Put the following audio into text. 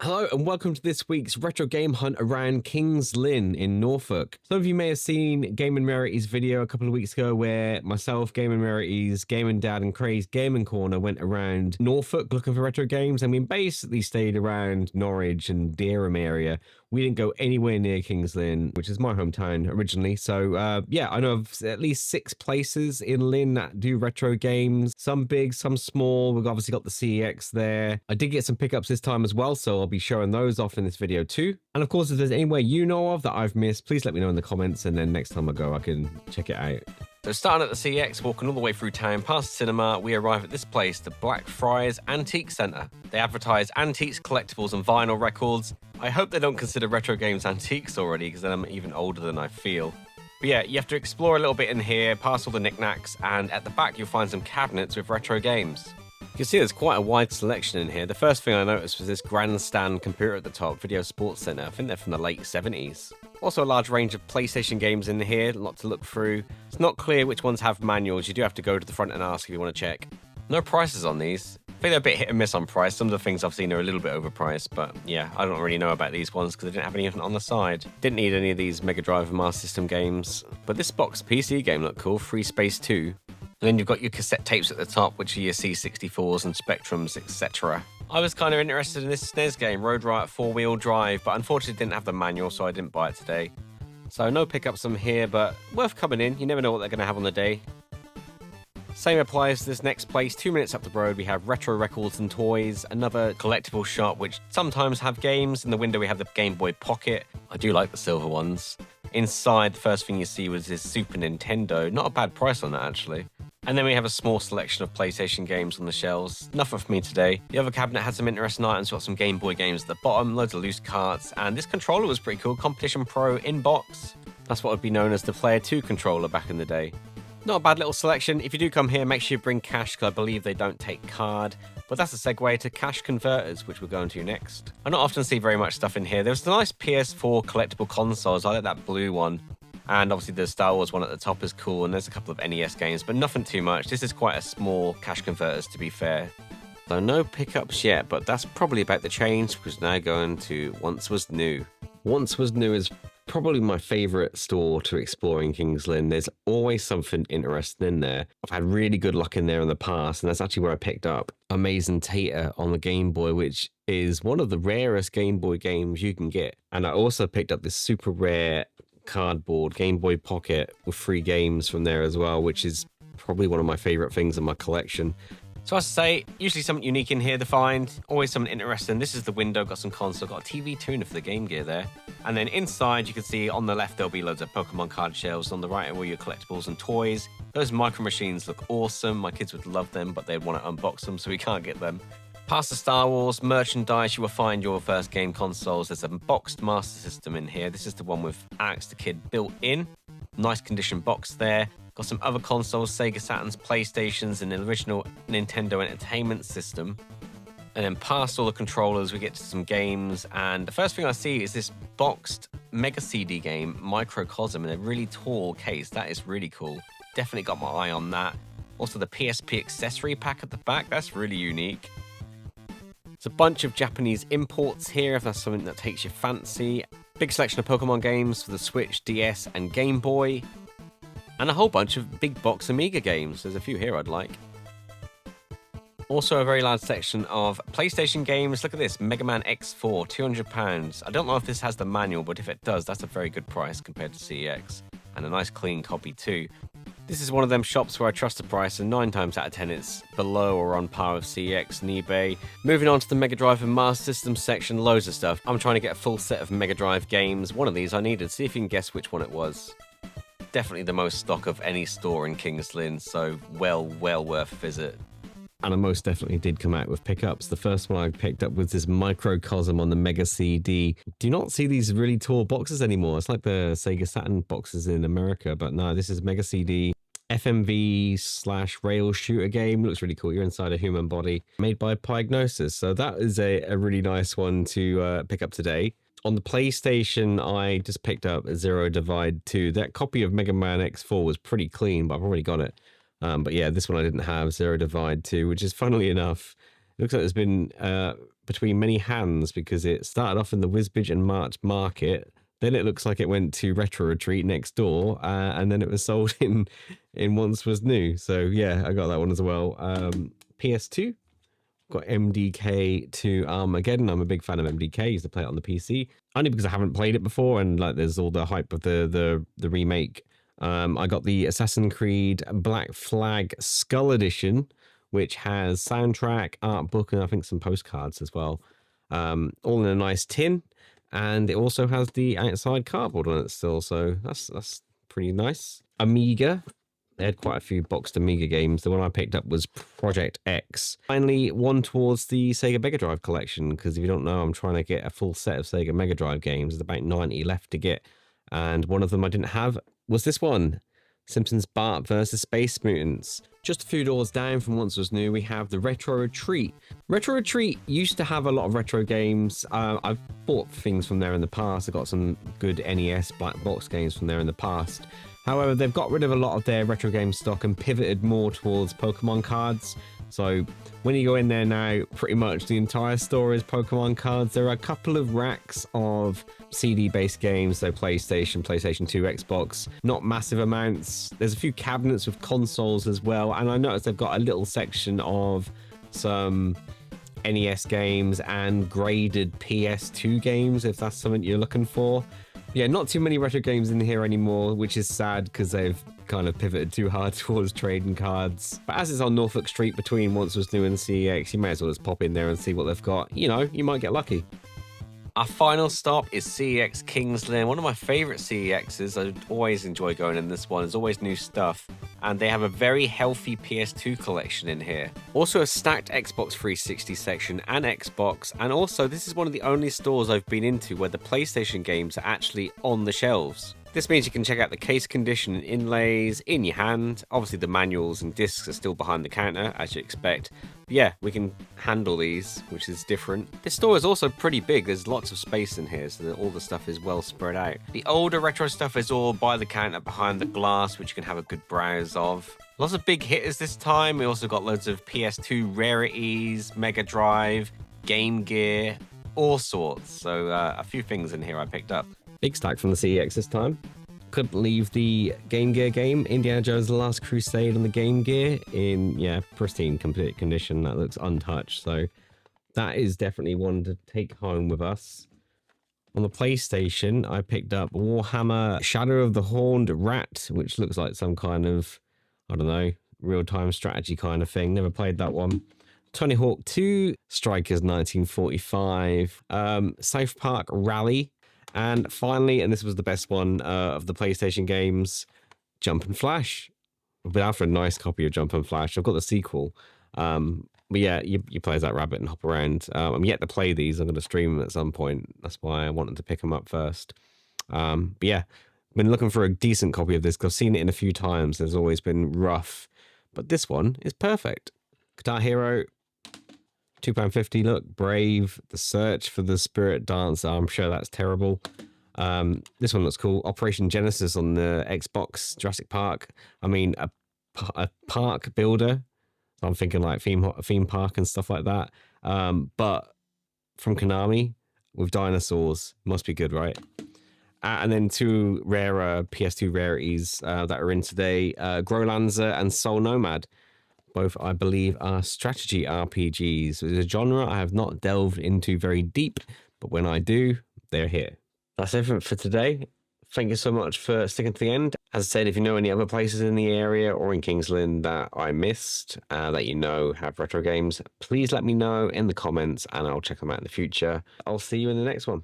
Hello and welcome to this week's retro game hunt around King's Lynn in Norfolk. Some of you may have seen Game and Rarity's video a couple of weeks ago where myself, Game and Rarity's, Game and Dad and Craig's Gaming Corner went around Norfolk looking for retro games, and we basically stayed around Norwich and Dereham area. We didn't go anywhere near King's Lynn, which is my hometown originally. So yeah, I know of at least 6 places in Lynn that do retro games. Some big, some small. We've obviously got the CeX there. I did get some pickups this time as well, so I'll be showing those off in this video too. And of course, if there's anywhere you know of that I've missed, please let me know in the comments, and then next time I go, I can check it out. So starting at the CeX, walking all the way through town, past the cinema, we arrive at this place, the Blackfriars Antique Centre. They advertise antiques, collectibles and vinyl records. I hope they don't consider retro games antiques already, because then I'm even older than I feel. But yeah, you have to explore a little bit in here, past all the knickknacks, and at the back you'll find some cabinets with retro games. You can see there's quite a wide selection in here. The first thing I noticed was this grandstand computer at the top, Video Sports Center. I think they're from the late 70s. Also a large range of PlayStation games in here, a lot to look through. It's not clear which ones have manuals. You do have to go to the front and ask if you want to check. No prices on these. I think they're a bit hit and miss on price. Some of the things I've seen are a little bit overpriced, but yeah, I don't really know about these ones because they didn't have anything on the side. Didn't need any of these Mega Drive and Master System games. But this box PC game looked cool, Free Space 2. And then you've got your cassette tapes at the top, which are your C64s and Spectrums, etc. I was kind of interested in this SNES game, Road Riot 4-wheel drive, but unfortunately didn't have the manual, so I didn't buy it today. So no pickups from here, but worth coming in. You never know what they're going to have on the day. Same applies to this next place. 2 minutes up the road, we have Retro Records and Toys, another collectible shop, which sometimes have games. In the window, we have the Game Boy Pocket. I do like the silver ones. Inside, the first thing you see was this Super Nintendo. Not a bad price on that, actually. And then we have a small selection of PlayStation games on the shelves. Nothing for me today. The other cabinet had some interesting items. Got some Game Boy games at the bottom, loads of loose carts, and this controller was pretty cool. Competition Pro in box. That's what would be known as the Player 2 controller back in the day. Not a bad little selection. If you do come here, make sure you bring cash, because I believe they don't take card. But that's a segue to cash converters, which we're going to next. I don't often see very much stuff in here. There's a nice PS4 collectible consoles. I like that blue one. And obviously the Star Wars one at the top is cool, and there's a couple of NES games, but nothing too much. This is quite a small cash converters, to be fair. So no pickups yet, but that's probably about to change, because now going to Once Was New. Once Was New is probably my favourite store to explore in King's Lynn. There's always something interesting in there. I've had really good luck in there in the past, and that's actually where I picked up Amazing Tater on the Game Boy, which is one of the rarest Game Boy games you can get. And I also picked up this super rare cardboard Game Boy Pocket with 3 games from there as well, which is probably one of my favourite things in my collection. So as I say, usually something unique in here to find, always something interesting. This is the window, got some console, got a TV tuner for the Game Gear there. And then inside you can see on the left there'll be loads of Pokemon card shelves, on the right are all your collectibles and toys. Those micro machines look awesome, my kids would love them, but they'd want to unbox them so we can't get them. Past the Star Wars merchandise, you will find your first game consoles. There's a boxed Master System in here. This is the one with Alex the Kid built in. Nice condition box there. Got some other consoles, Sega Saturns, PlayStations, and the original Nintendo Entertainment System. And then past all the controllers, we get to some games. And the first thing I see is this boxed Mega CD game, Microcosm, in a really tall case. That is really cool. Definitely got my eye on that. Also the PSP accessory pack at the back. That's really unique. There's a bunch of Japanese imports here, if that's something that takes your fancy. Big selection of Pokemon games for the Switch, DS, and Game Boy. And a whole bunch of big box Amiga games. There's a few here I'd like. Also a very large section of PlayStation games. Look at this, Mega Man X4, £200. I don't know if this has the manual, but if it does, that's a very good price compared to CeX. And a nice clean copy too. This is one of them shops where I trust the price, and 9 times out of 10 it's below or on par with CeX and eBay. Moving on to the Mega Drive and Master System section, loads of stuff. I'm trying to get a full set of Mega Drive games. One of these I needed. See if you can guess which one it was. Definitely the most stock of any store in King's Lynn, so well worth a visit. And I most definitely did come out with pickups. The first one I picked up was this Microcosm on the Mega CD. Do you not see these really tall boxes anymore? It's like the Sega Saturn boxes in America, but no, this is Mega CD. FMV/rail shooter game. Looks really cool. You're inside a human body. Made by Pygnosis. So that is a really nice one to pick up today. On the PlayStation, I just picked up Zero Divide 2. That copy of Mega Man X4 was pretty clean, but I've already got it. But yeah, this one I didn't have, Zero Divide 2, which is funnily enough, it looks like there's been between many hands because it started off in the Wisbech and March market. Then it looks like it went to Retro Retreat next door, and then it was sold in Once Was New. So yeah, I got that one as well. PS2, got MDK2 Armageddon. I'm a big fan of MDK. I used to play it on the PC only because I haven't played it before, and like there's all the hype of the remake. I got the Assassin's Creed Black Flag Skull Edition, which has soundtrack, art book, and I think some postcards as well. All in a nice tin, and it also has the outside cardboard on it still, so that's pretty nice. Amiga. They had quite a few boxed Amiga games. The one I picked up was Project X. Finally, one towards the Sega Mega Drive collection, because if you don't know, I'm trying to get a full set of Sega Mega Drive games. There's about 90 left to get, and one of them I didn't have was this one, Simpsons Bart vs. Space Mutants. Just a few doors down from Once Was New, we have the Retro Retreat. Retro Retreat used to have a lot of retro games. I've bought things from there in the past. I got some good NES black box games from there in the past. However, they've got rid of a lot of their retro game stock and pivoted more towards Pokemon cards. So when you go in there now, pretty much the entire store is Pokemon cards. There are a couple of racks of CD-based games, so PlayStation 2, Xbox, not massive amounts. There's a few cabinets with consoles as well, and I noticed they've got a little section of some NES games and graded PS2 games, if that's something you're looking for. Yeah, not too many retro games in here anymore, which is sad because they've kind of pivoted too hard towards trading cards. But as it's on Norfolk Street between Once Was New and CeX, you may as well just pop in there and see what they've got. You know, you might get lucky. Our final stop is CeX Kings Lynn, one of my favorite CEXs. I always enjoy going in this one. There's always new stuff. And they have a very healthy PS2 collection in here. Also a stacked Xbox 360 section and Xbox. And also this is one of the only stores I've been into where the PlayStation games are actually on the shelves. This means you can check out the case condition and inlays in your hand. Obviously the manuals and discs are still behind the counter, as you expect. But yeah, we can handle these, which is different. This store is also pretty big. There's lots of space in here, so that all the stuff is well spread out. The older retro stuff is all by the counter behind the glass, which you can have a good browse of. Lots of big hitters this time. We also got loads of PS2 rarities, Mega Drive, Game Gear, all sorts. So a few things in here I picked up. Big stack from the CEX this time. Couldn't leave the Game Gear game, Indiana Jones The Last Crusade on the Game Gear in, yeah, pristine, complete condition. That looks untouched. So that is definitely one to take home with us. On the PlayStation, I picked up Warhammer Shadow of the Horned Rat, which looks like some kind of, I don't know, real-time strategy kind of thing. Never played that one. Tony Hawk 2, Strikers 1945, South Park Rally, and finally, and this was the best one of the PlayStation games, Jump and Flash. I've been after a nice copy of Jump and Flash. I've got the sequel. But yeah, you play as that rabbit and hop around. I'm yet to play these. I'm going to stream them at some point. That's why I wanted to pick them up first. But yeah, been looking for a decent copy of this because I've seen it in a few times. There's always been rough. But this one is perfect. Guitar Hero, £2.50. Look, Brave, The Search for the Spirit Dancer. I'm sure that's terrible. This one looks cool. Operation Genesis on the Xbox, Jurassic Park. I mean, a park builder. I'm thinking like theme park and stuff like that. But from Konami with dinosaurs. Must be good, right? And then two rarer PS2 rarities that are in today. Growlanzer and Soul Nomad. Both, I believe, are strategy RPGs. It's a genre I have not delved into very deep, but when I do, they're here. That's everything for today. Thank you so much for sticking to the end. As I said, if you know any other places in the area or in Kings Lynn that I missed, that you know have retro games, please let me know in the comments and I'll check them out in the future. I'll see you in the next one.